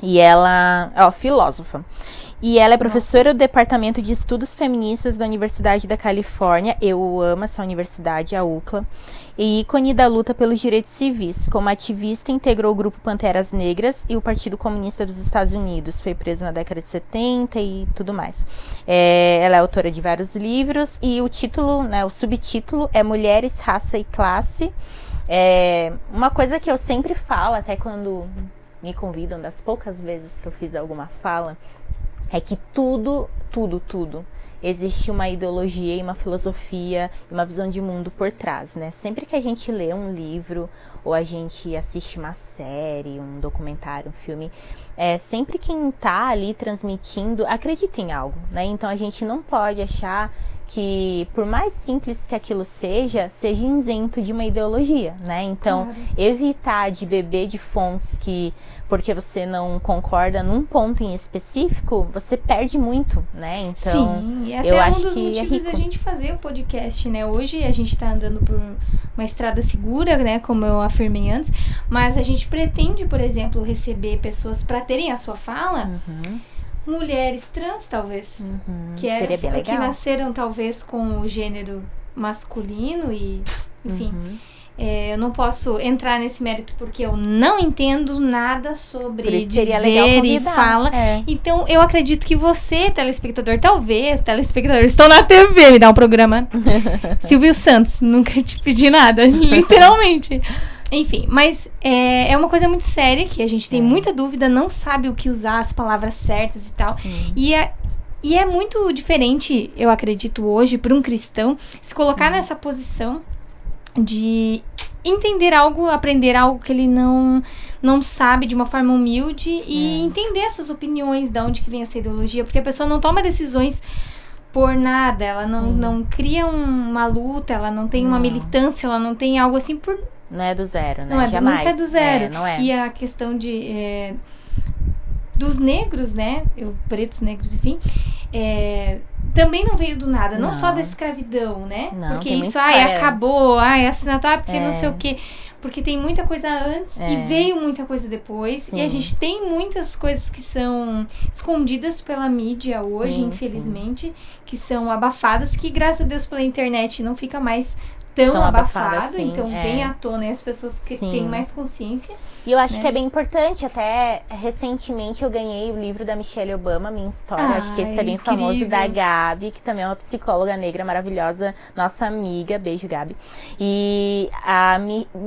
E ela filósofa. E ela é professora do Departamento de Estudos Feministas da Universidade da Califórnia. Eu amo essa universidade, a UCLA. E ícone da luta pelos direitos civis. Como ativista, integrou o grupo Panteras Negras e o Partido Comunista dos Estados Unidos. Foi presa na década de 70 e tudo mais. Ela é autora de vários livros. E o título, né, o subtítulo é Mulheres, Raça e Classe. Uma coisa que eu sempre falo, até quando me convidam, das poucas vezes que eu fiz alguma fala, é que tudo existe uma ideologia e uma filosofia e uma visão de mundo por trás, né? Sempre que a gente lê um livro ou a gente assiste uma série, um documentário, um filme, sempre quem tá ali transmitindo acredita em algo, né? Então a gente não pode achar que, por mais simples que aquilo seja isento de uma ideologia, né? Então, evitar de beber de fontes que, porque você não concorda num ponto em específico, você perde muito, né? Então, sim, e até eu um acho dos que é motivos rico. da gente fazer o podcast, né? Hoje a gente tá andando por uma estrada segura, né? Como eu afirmei antes, mas a gente pretende, por exemplo, receber pessoas para terem a sua fala. Mulheres trans, talvez. Seria bem legal. Que nasceram, talvez, com o gênero masculino e... Enfim, eu não posso entrar nesse mérito porque eu não entendo nada sobre Por isso seria dizer legal e convidar. fala. Então, eu acredito que você, telespectador, telespectadores estão na TV, me dá um programa. Silvio Santos, nunca te pedi nada, literalmente. Enfim, mas é uma coisa muito séria que a gente tem muita dúvida, não sabe o que usar, as palavras certas e tal. Sim. E é muito diferente, eu acredito hoje, para um cristão, se colocar nessa posição de entender algo, aprender algo que ele não sabe de uma forma humilde e entender essas opiniões, de onde que vem essa ideologia, porque a pessoa não toma decisões por nada, ela não cria uma luta, ela não tem uma militância, ela não tem algo assim por... Não é do zero, né? Não Jamais. nunca é do zero. Não é. E a questão dos negros, né? Pretos, negros, enfim, também não veio do nada. Não só da escravidão, né? Não, porque tem isso, muita história acabou, assassinato, porque não sei o quê. Porque tem muita coisa antes e veio muita coisa depois. Sim. E a gente tem muitas coisas que são escondidas pela mídia hoje, Sim, infelizmente, que são abafadas, que graças a Deus pela internet não fica mais tão abafada abafado, assim, então vem à tona e as pessoas que têm mais consciência. E eu acho né? que é bem importante, até recentemente eu ganhei o livro da Michelle Obama, Minha História, acho que esse é bem famoso, da Gabi, que também é uma psicóloga negra maravilhosa, nossa amiga, beijo Gabi. E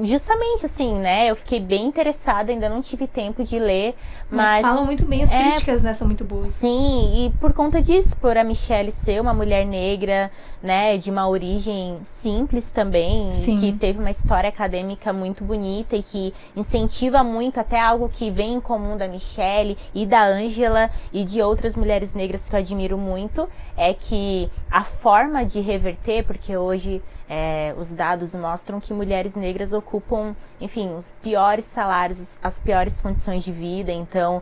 justamente assim, né, eu fiquei bem interessada, ainda não tive tempo de ler, mas falam muito bem, as críticas, né, são muito boas. Sim, e por conta disso, por a Michelle ser uma mulher negra, né, de uma origem simples também, que teve uma história acadêmica muito bonita e que incentiva muito, até algo que vem em comum da Michelle e da Ângela e de outras mulheres negras que eu admiro muito, é que a forma de reverter, porque hoje os dados mostram que mulheres negras ocupam, enfim, os piores salários, as piores condições de vida, então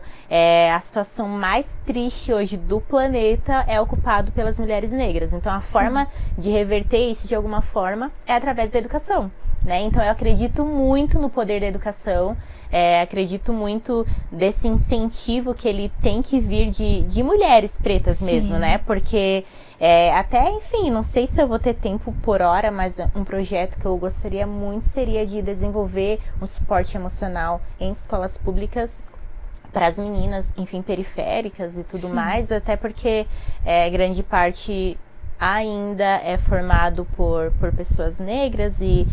a situação mais triste hoje do planeta é ocupado pelas mulheres negras, então a forma de reverter isso de alguma forma é através da educação, né? Então eu acredito muito no poder da educação, acredito muito desse incentivo que ele tem que vir de mulheres pretas mesmo, né? Porque até, enfim, não sei se eu vou ter tempo por hora, mas um projeto que eu gostaria muito seria de desenvolver um suporte emocional em escolas públicas para as meninas, enfim, periféricas e tudo mais, até porque grande parte ainda é formado por pessoas negras e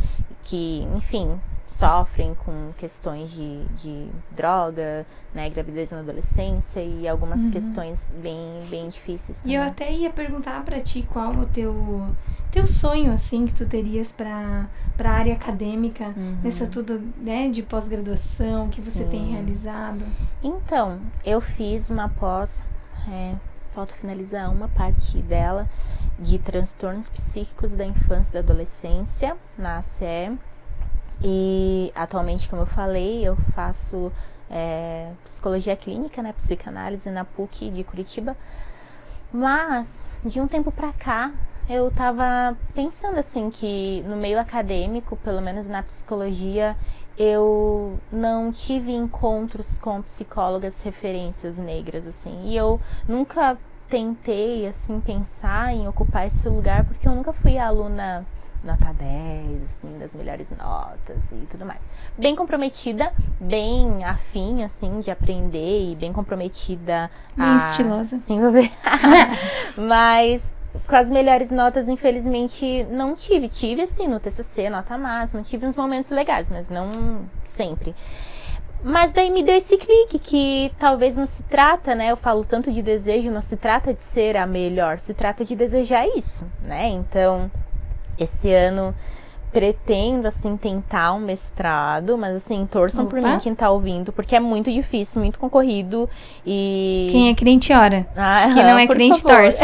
que, enfim, sofrem com questões de droga, né, gravidez na adolescência e algumas questões bem difíceis também. E eu até ia perguntar pra ti qual o teu sonho, assim, que tu terias pra área acadêmica, nessa tudo, né, de pós-graduação que você tem realizado. Então, eu fiz uma pós, falta finalizar uma parte dela, de transtornos psíquicos da infância e da adolescência, na ACE. E atualmente, como eu falei, eu faço psicologia clínica, né, psicanálise na PUC de Curitiba. Mas, de um tempo pra cá, eu tava pensando assim que no meio acadêmico, pelo menos na psicologia, eu não tive encontros com psicólogas referências negras, assim. E eu nunca tentei, assim, pensar em ocupar esse lugar, porque eu nunca fui aluna nota 10, assim, das melhores notas e tudo mais. Bem comprometida, bem afim, assim, de aprender e bem comprometida. Bem estilosa. Sim, vou ver. Mas com as melhores notas, infelizmente, não tive. Tive, assim, no TCC, nota máxima. Tive uns momentos legais, mas não sempre. Mas daí me deu esse clique que talvez não se trata, né? Eu falo tanto de desejo, não se trata de ser a melhor, se trata de desejar isso, né? Então, esse ano pretendo, assim, tentar um mestrado, mas assim, torçam por mim quem tá ouvindo, porque é muito difícil, muito concorrido e... Quem é crente ora. Quem não é crente torce.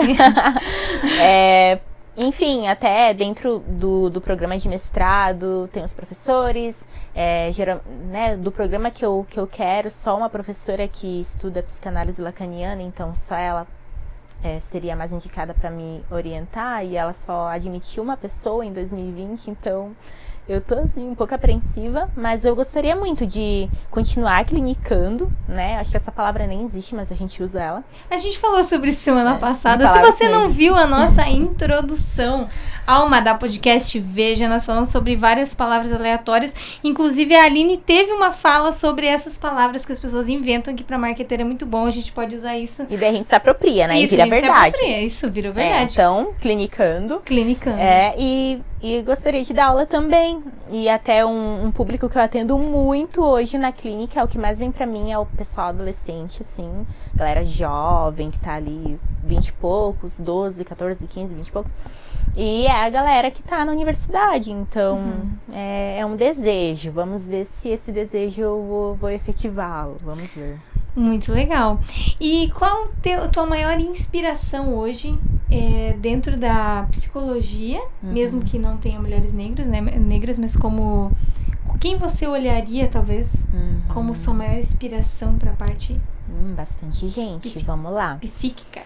Enfim, até dentro do programa de mestrado, tem os professores, né, do programa que eu quero, só uma professora que estuda psicanálise lacaniana, então só ela seria mais indicada para me orientar, e ela só admitiu uma pessoa em 2020, então eu tô assim um pouco apreensiva, mas eu gostaria muito de continuar clinicando, né? Acho que essa palavra nem existe, mas a gente usa ela. A gente falou sobre isso semana passada. Se você não viu a nossa introdução ao Madá Podcast, veja, nós falamos sobre várias palavras aleatórias. Inclusive a Aline teve uma fala sobre essas palavras que as pessoas inventam, que pra marqueteira é muito bom, a gente pode usar isso. E daí a gente se apropria, né? Isso, e vira verdade. Isso, vira verdade. Então, clinicando. E gostaria de dar aula também. E até um público que eu atendo muito hoje na clínica, o que mais vem pra mim é o pessoal adolescente, assim, galera jovem que tá ali 20 e poucos, 12, 14, 15, 20 e poucos. E é a galera que tá na universidade, então é um desejo. Vamos ver se esse desejo eu vou efetivá-lo, vamos ver. Muito legal. E qual a tua maior inspiração hoje dentro da psicologia, mesmo que não tenha mulheres negras, né, mas como quem você olharia talvez como sua maior inspiração para a parte bastante gente, vamos lá. Psíquica.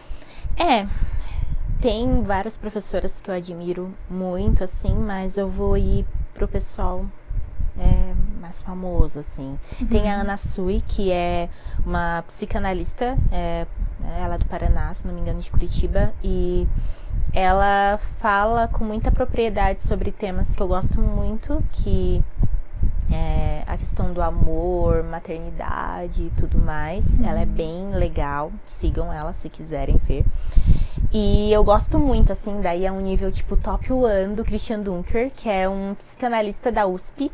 Tem várias professoras que eu admiro muito, assim, mas eu vou ir pro pessoal mais famoso, assim. Tem a Ana Sui, que é uma psicanalista, ela é do Paraná, se não me engano, de Curitiba, e ela fala com muita propriedade sobre temas que eu gosto muito, que é a questão do amor, maternidade e tudo mais. Ela é bem legal, sigam ela se quiserem ver. E eu gosto muito, assim, daí é um nível tipo top 1 do Christian Dunker, que é um psicanalista da USP.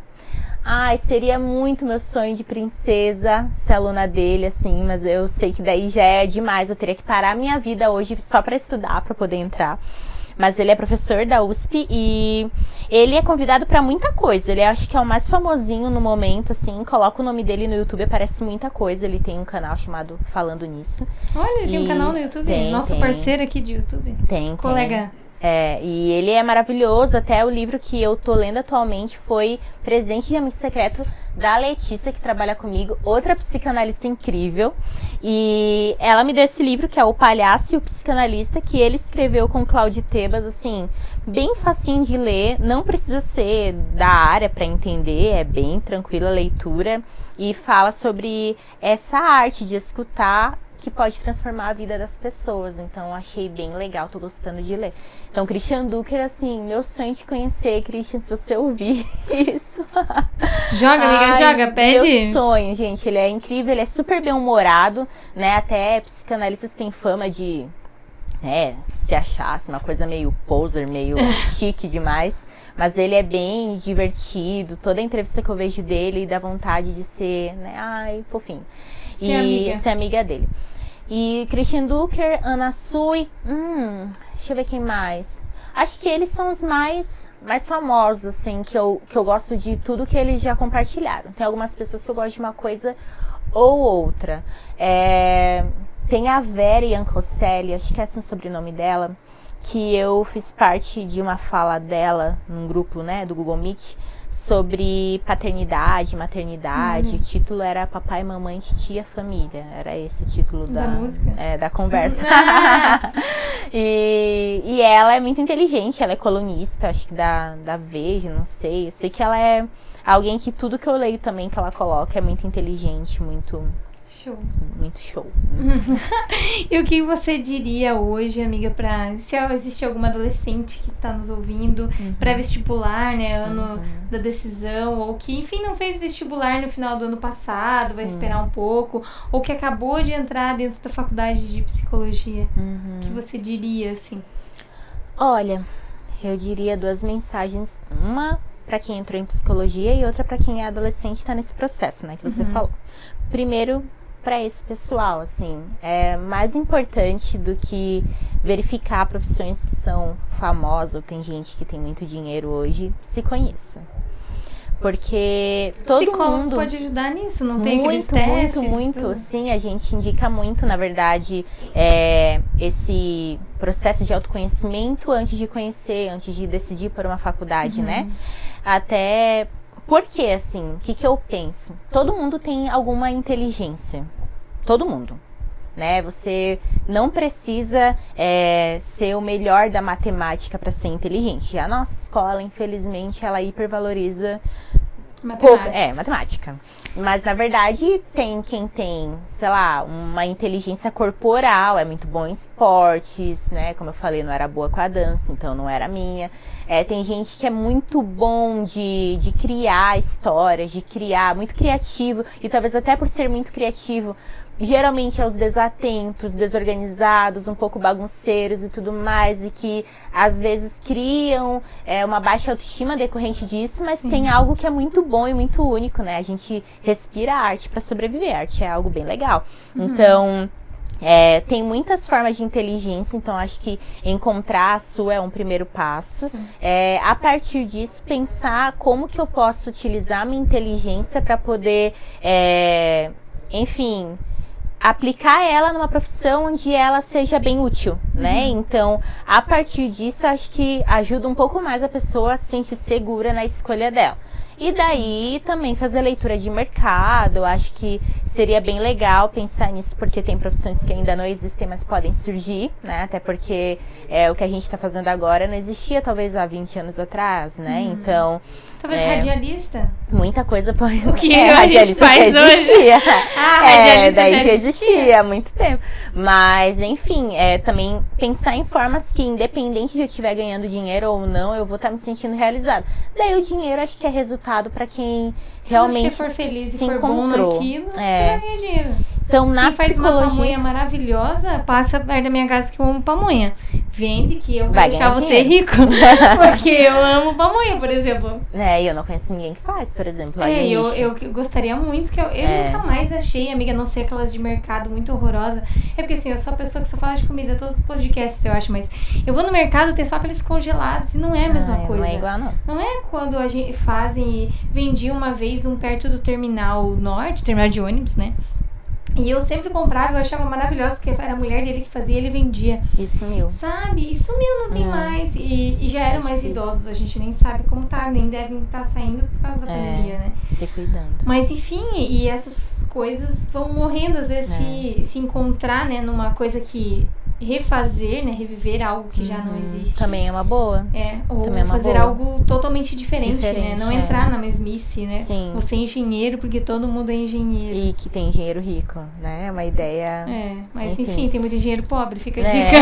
Ai, seria muito meu sonho de princesa ser aluna dele, assim, mas eu sei que daí já é demais. Eu teria que parar a minha vida hoje só pra estudar, pra poder entrar. Mas ele é professor da USP e ele é convidado pra muita coisa. Ele acho que é o mais famosinho no momento, assim. Coloca o nome dele no YouTube, aparece muita coisa. Ele tem um canal chamado Falando Nisso. Olha, ele tem um canal no YouTube? Nosso parceiro aqui de YouTube. Tem. Colega. E ele é maravilhoso. Até o livro que eu tô lendo atualmente foi Presente de Amigo Secreto, da Letícia, que trabalha comigo, outra psicanalista incrível. E ela me deu esse livro, que é O Palhaço e o Psicanalista, que ele escreveu com Cláudio Tebas, assim, bem facinho de ler, não precisa ser da área para entender, é bem tranquila a leitura, e fala sobre essa arte de escutar que pode transformar a vida das pessoas. Então, achei bem legal, tô gostando de ler. Então, Christian Dunker, assim, meu sonho de conhecer, Christian, se você ouvir isso. Joga, amiga, joga, pede. Meu sonho, gente, ele é incrível, ele é super bem-humorado, né, até psicanalistas têm fama de, se achasse uma coisa meio poser, meio chique demais. Mas ele é bem divertido, toda a entrevista que eu vejo dele dá vontade de ser, fofinho. E ser amiga dele. E Christian Dunker, Ana Sui, deixa eu ver quem mais. Acho que eles são os mais famosos, assim, que eu gosto de tudo que eles já compartilharam. Tem algumas pessoas que eu gosto de uma coisa ou outra. Tem a Vera Iancocelli, acho que é assim o sobrenome dela, que eu fiz parte de uma fala dela num grupo, né, do Google Meet, sobre paternidade, maternidade. O título era Papai, Mamãe, Titia, Família. Era esse o título da música? Da conversa. E ela é muito inteligente, ela é colunista, acho que da Veja, não sei. Eu sei que ela é alguém que tudo que eu leio também que ela coloca é muito inteligente, muito show. Muito show. E o que você diria hoje, amiga, se existe alguma adolescente que está nos ouvindo, pré-vestibular, né, ano da decisão, ou que, enfim, não fez vestibular no final do ano passado, vai esperar um pouco, ou que acabou de entrar dentro da faculdade de psicologia, o que você diria, assim? Olha, eu diria 2 mensagens. Uma para quem entrou em psicologia e outra para quem é adolescente e tá nesse processo, né, que você falou. Primeiro, para esse pessoal, assim, é mais importante do que verificar profissões que são famosas ou tem gente que tem muito dinheiro hoje, se conheça. Porque todo mundo pode ajudar nisso, não tem aqueles muito, testes, muito. tudo. Sim, a gente indica muito, na verdade, esse processo de autoconhecimento antes de conhecer, antes de decidir por uma faculdade, né? Até porque, assim, o que eu penso? Todo mundo tem alguma inteligência. Todo mundo. Né? Você não precisa ser o melhor da matemática para ser inteligente. A nossa escola, infelizmente, ela hipervaloriza matemática. Mas, na verdade, tem quem tem, sei lá, uma inteligência corporal, é muito bom em esportes, né? Como eu falei, não era boa com a dança, então não era minha. Tem gente que é muito bom de criar histórias, de criar, muito criativo. E talvez até por ser muito criativo, geralmente é os desatentos, desorganizados, um pouco bagunceiros e tudo mais, e que às vezes criam uma baixa autoestima decorrente disso, mas tem algo que é muito bom e muito único, né? A gente respira arte para sobreviver, arte é algo bem legal. Então, tem muitas formas de inteligência, então acho que encontrar a sua é um primeiro passo. A partir disso, pensar como que eu posso utilizar a minha inteligência para poder, enfim, aplicar ela numa profissão onde ela seja bem útil, né? Então, a partir disso, acho que ajuda um pouco mais a pessoa a se sentir segura na escolha dela. E daí, também fazer leitura de mercado, eu acho que seria bem legal pensar nisso, porque tem profissões que ainda não existem, mas podem surgir, né? Até porque o que a gente está fazendo agora não existia, talvez, há 20 anos atrás, né? Então... Talvez radialista? Muita coisa pode... O que a gente faz hoje? Radialista daí já existia há muito tempo. Mas, enfim, também pensar em formas que, independente de eu estiver ganhando dinheiro ou não, eu vou estar me sentindo realizada. Daí o dinheiro acho que é resultado para quem realmente se for feliz se e for encontrou. bom naquilo, você vai ganhar dinheiro. Então, na Quem faz uma psicologia... pamonha maravilhosa, passa perto da minha casa que eu amo pamonha. Vende que eu vou Vai deixar ganhar você dinheiro. rico. Porque eu amo pamonha, por exemplo. E eu não conheço ninguém que faz, por exemplo. Eu gostaria muito que eu nunca mais achei, amiga, a não ser aquelas de mercado muito horrorosa. É porque assim, eu sou a pessoa que só fala de comida, todos os podcasts eu acho, mas eu vou no mercado ter só aqueles congelados e não é a mesma coisa. Não é igual, não. Não é quando a gente fazem, vendi uma vez um perto do terminal norte, terminal de ônibus, né? E eu sempre comprava, eu achava maravilhoso, porque era a mulher dele que fazia, ele vendia. E sumiu. Sabe? E sumiu, não tem mais. E já eram mais idosos, a gente nem sabe como tá, nem devem estar saindo por causa da pandemia, né? Se cuidando. Mas enfim, e essas coisas vão morrendo, às vezes se encontrar, né, numa coisa que refazer, né, reviver algo que já não existe. Também é uma boa. Ou também é uma fazer boa. algo totalmente diferente, né? Não entrar na mesmice, né? Sim. Você é engenheiro porque todo mundo é engenheiro. E que tem engenheiro rico, né? É uma ideia... Mas enfim, tem muito engenheiro pobre, fica a dica.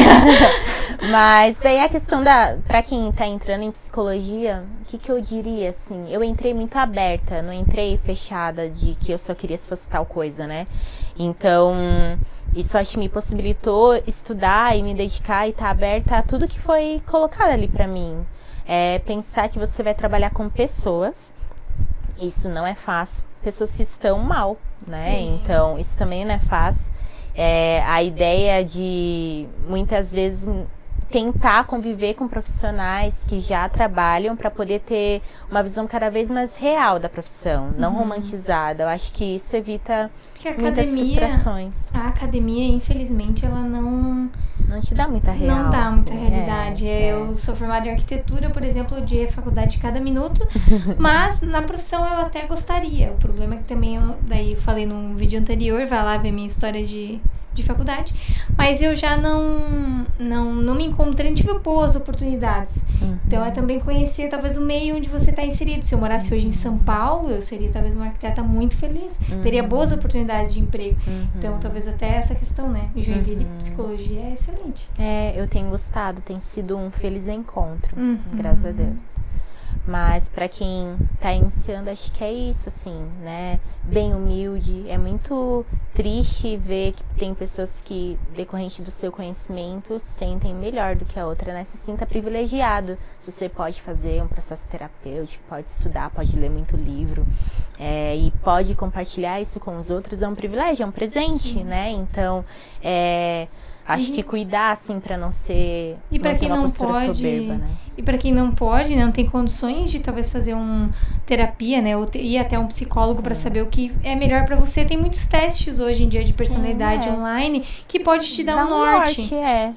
Mas daí a questão pra quem tá entrando em psicologia, o que eu diria, assim? Eu entrei muito aberta, não entrei fechada de que eu só queria se fosse tal coisa, né? Então... Isso acho que me possibilitou estudar e me dedicar e estar aberta a tudo que foi colocado ali pra mim. Pensar que você vai trabalhar com pessoas, isso não é fácil. Pessoas que estão mal, né? Sim. Então, isso também não é fácil. A ideia de, muitas vezes, tentar conviver com profissionais que já trabalham para poder ter uma visão cada vez mais real da profissão, não romantizada. Eu acho que isso evita muitas frustrações. A academia, infelizmente, ela não te dá muita real. Não dá muita realidade. Eu sou formada em arquitetura, por exemplo, eu odiei a faculdade cada minuto, mas na profissão eu até gostaria. O problema é que também, daí eu falei num vídeo anterior, vai lá ver minha história de faculdade, mas eu já não me encontrei, não tive boas oportunidades. Então é também conhecer talvez o meio onde você está inserido. Se eu morasse hoje em São Paulo, eu seria talvez uma arquiteta muito feliz, teria boas oportunidades de emprego. Então talvez até essa questão, né? Em Joinville, psicologia é excelente. Eu tenho gostado, tem sido um feliz encontro, graças a Deus. Mas para quem tá iniciando, acho que é isso, assim, né? Bem humilde. É muito triste ver que tem pessoas que, decorrente do seu conhecimento, sentem melhor do que a outra, né? Se sinta privilegiado. Você pode fazer um processo terapêutico, pode estudar, pode ler muito livro, e pode compartilhar isso com os outros. É um privilégio, é um presente, Sim. né? Então, acho que cuidar, assim, pra não ser... E pra não ter quem uma não postura pode, soberba, né? e para quem não pode, não tem condições de talvez fazer uma terapia, né, ou ir até um psicólogo para saber o que é melhor para você. Tem muitos testes hoje em dia de personalidade online que pode te dar um norte.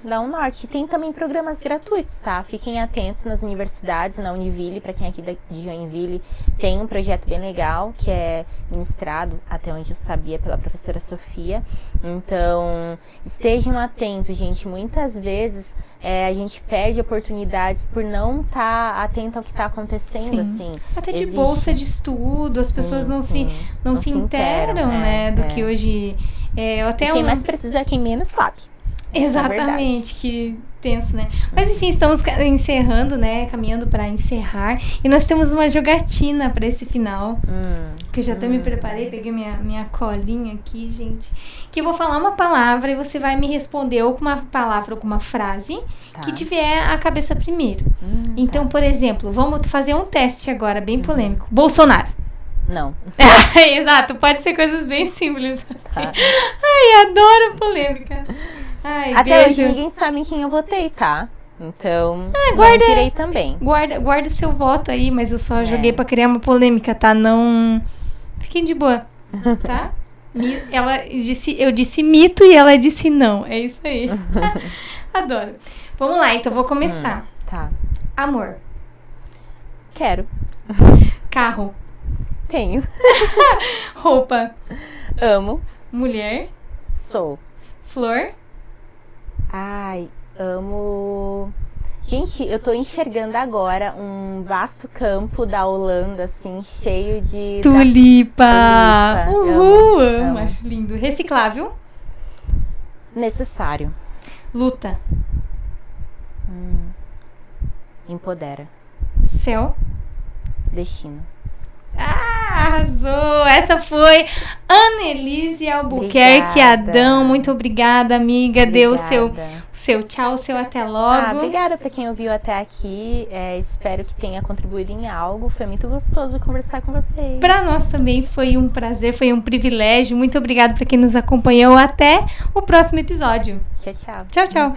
Dá um norte. Tem também programas gratuitos, tá? Fiquem atentos nas universidades, na Univille, para quem é aqui de Joinville, tem um projeto bem legal que é ministrado, até onde eu sabia, pela professora Sofia. Então, estejam atentos, gente. Muitas vezes a gente perde oportunidades por não estar atento ao que está acontecendo, assim. Até de bolsa de estudo, as pessoas não se interam, né, do que hoje... quem mais precisa é quem menos sabe. Exatamente, que tenso, né? Mas enfim, estamos encerrando, né? Caminhando para encerrar. E nós temos uma jogatina para esse final. Que eu já até me preparei, peguei minha colinha aqui, gente. Que eu vou falar uma palavra e você vai me responder ou com uma palavra ou com uma frase que tiver a cabeça primeiro. Então, por exemplo, vamos fazer um teste agora, bem polêmico. Bolsonaro. Não. Exato, pode ser coisas bem simples. Tá. Ai, adoro polêmica. Ai, até hoje ninguém sabe em quem eu votei, tá? Então, não direi também. Guarda o seu voto aí, mas eu só joguei pra criar uma polêmica, tá? Não... Fiquem de boa, tá? Eu disse mito e ela disse não. É isso aí. Adoro. Vamos lá, então vou começar. Tá. Amor. Quero. Carro. Tenho. Roupa. Amo. Mulher. Sou. Flor. Ai, amo... Gente, eu tô enxergando agora um vasto campo da Holanda, assim, cheio de... Tulipa! Uhul! Amo. Acho lindo. Reciclável. Necessário. Luta. Empodera. Céu. Destino. Arrasou! Essa foi Annelise Albuquerque Adão. Muito obrigada, amiga. Deu o seu tchau, o seu até logo. Obrigada para quem ouviu até aqui. Espero que tenha contribuído em algo. Foi muito gostoso conversar com vocês. Para nós também foi um prazer, foi um privilégio. Muito obrigada para quem nos acompanhou. Até o próximo episódio. Tchau, tchau. Tchau, tchau.